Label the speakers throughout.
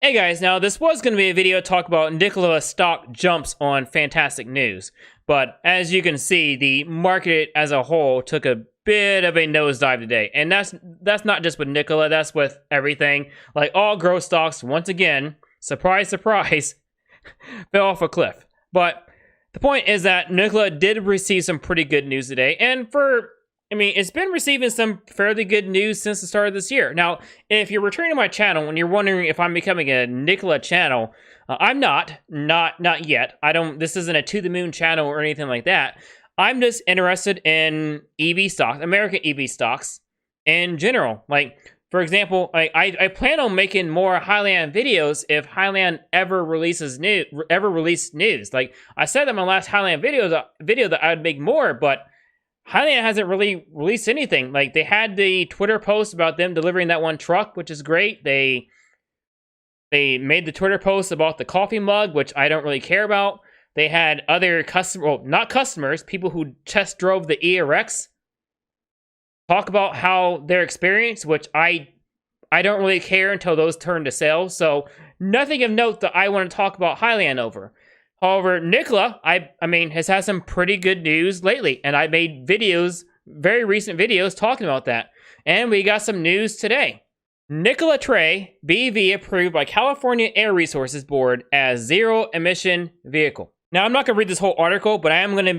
Speaker 1: Hey guys, now this was going to be a video talk about Nikola Stock Jumps on Fantastic News, but as you can see, the market as a whole took a bit of a nosedive today, and that's not just with Nikola, that's with everything. Like all growth stocks, once again, surprise, surprise, fell off a cliff. But the point is that Nikola did receive some pretty good news today, and it's been receiving some fairly good news since the start of this year. Now, if you're returning to my channel and you're wondering if I'm becoming a Nikola channel, I'm not yet. This isn't a to the moon channel or anything like that. I'm just interested in EV stocks, American EV stocks in general. Like, for example, I plan on making more Highland videos if Highland ever releases news. Like I said in my last Highland video that I would make more, but Highland hasn't really released anything. Like, they had the Twitter post about them delivering that one truck, which is great. They made the Twitter post about the coffee mug, which I don't really care about. They had other people who test drove the ERX talk about how their experience, which I don't really care until those turn to sales. So nothing of note that I want to talk about Highland over. However, Nikola, has had some pretty good news lately, and I made very recent videos talking about that. And we got some news today. Nikola Tre BEV approved by California Air Resources Board as zero-emission vehicle. Now, I'm not going to read this whole article, but I am going to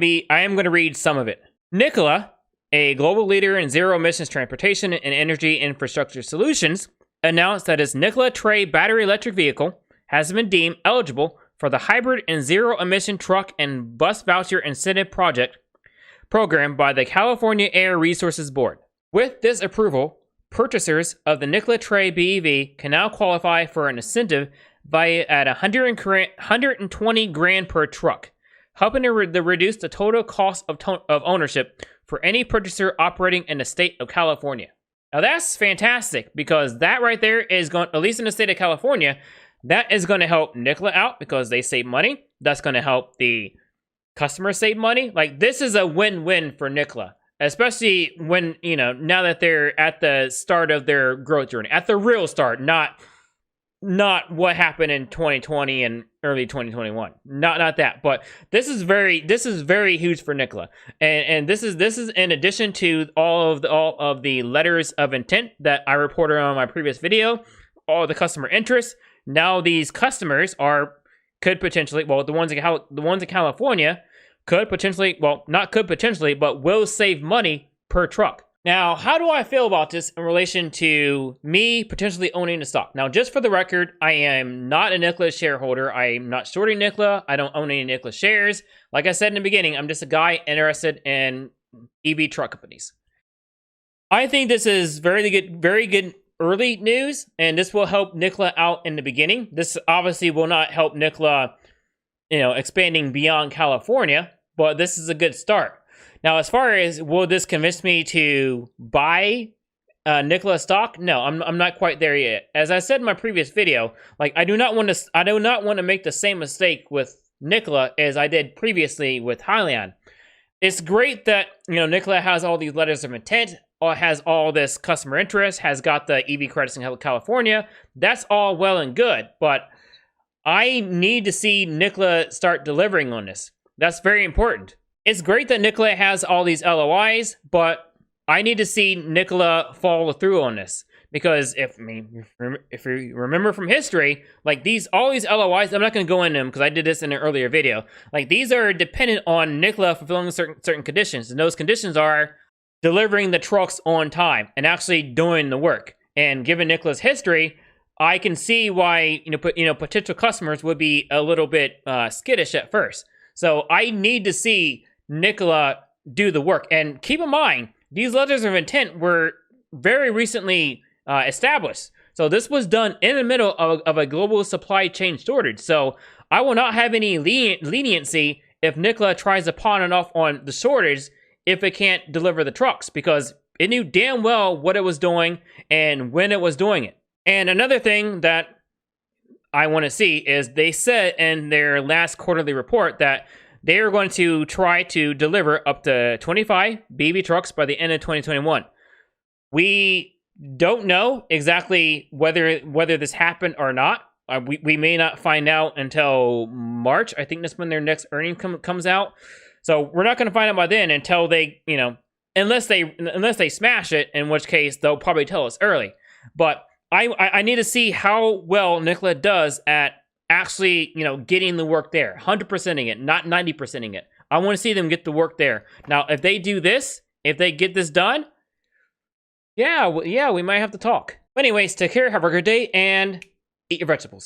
Speaker 1: read some of it. Nikola, a global leader in zero-emissions transportation and energy infrastructure solutions, announced that its Nikola Tre battery electric vehicle has been deemed eligible for the Hybrid and Zero-Emission Truck and Bus Voucher Incentive Program by the California Air Resources Board. With this approval, purchasers of the Nikola Tre BEV can now qualify for an incentive valued at $120,000 per truck, helping to reduce the total cost of ownership for any purchaser operating in the state of California. Now that's fantastic, because that right there is going, at least in the state of California, that is going to help Nikola out because they save money. That's going to help the customers save money. Like, this is a win-win for Nikola, especially when, now that they're at the start of their growth journey, at the real start, not what happened in 2020 and early 2021. Not that, but this is very huge for Nikola. And this is in addition to all of the letters of intent that I reported on my previous video, all the customer interest. Now these customers could potentially, the ones in California could potentially, but will save money per truck. Now, how do I feel about this in relation to me potentially owning the stock? Now, just for the record, I am not a Nikola shareholder. I'm not shorting Nikola. I don't own any Nikola shares. Like I said in the beginning, I'm just a guy interested in EV truck companies. I think this is very good early news, and this will help Nikola out in the beginning. This obviously will not help Nikola, expanding beyond California, but this is a good start. Now, as far as will this convince me to buy Nikola stock? No, I'm not quite there yet. As I said in my previous video, like, I do not want to make the same mistake with Nikola as I did previously with Highland. It's great that Nikola has all these letters of intent, has all this customer interest, has got the EV credits in California. That's all well and good, but I need to see Nikola start delivering on this. That's very important. It's great that Nikola has all these LOIs, but I need to see Nikola follow through on this. Because if you remember from history, like all these LOIs, I'm not going to go into them because I did this in an earlier video. Like, these are dependent on Nikola fulfilling certain conditions, and those conditions are delivering the trucks on time and actually doing the work. And given Nikola's history, I can see why potential customers would be a little bit skittish at first. So I need to see Nikola do the work. And keep in mind, these letters of intent were very recently established. So this was done in the middle of a global supply chain shortage. So I will not have any leniency if Nikola tries to pawn it off on the shortage if it can't deliver the trucks, because it knew damn well what it was doing and when it was doing it. And another thing that I want to see is they said in their last quarterly report that they are going to try to deliver up to 25 BEV trucks by the end of 2021. We don't know exactly whether this happened or not. we may not find out until March. I think that's when their next earning comes out. So we're not going to find out by then until they, unless they smash it, in which case they'll probably tell us early. But I need to see how well Nikola does at actually, getting the work there, 100%ing it, not 90%ing it. I want to see them get the work there. Now, if they do this, if they get this done, yeah, we might have to talk. Anyways, take care, have a good day, and eat your vegetables.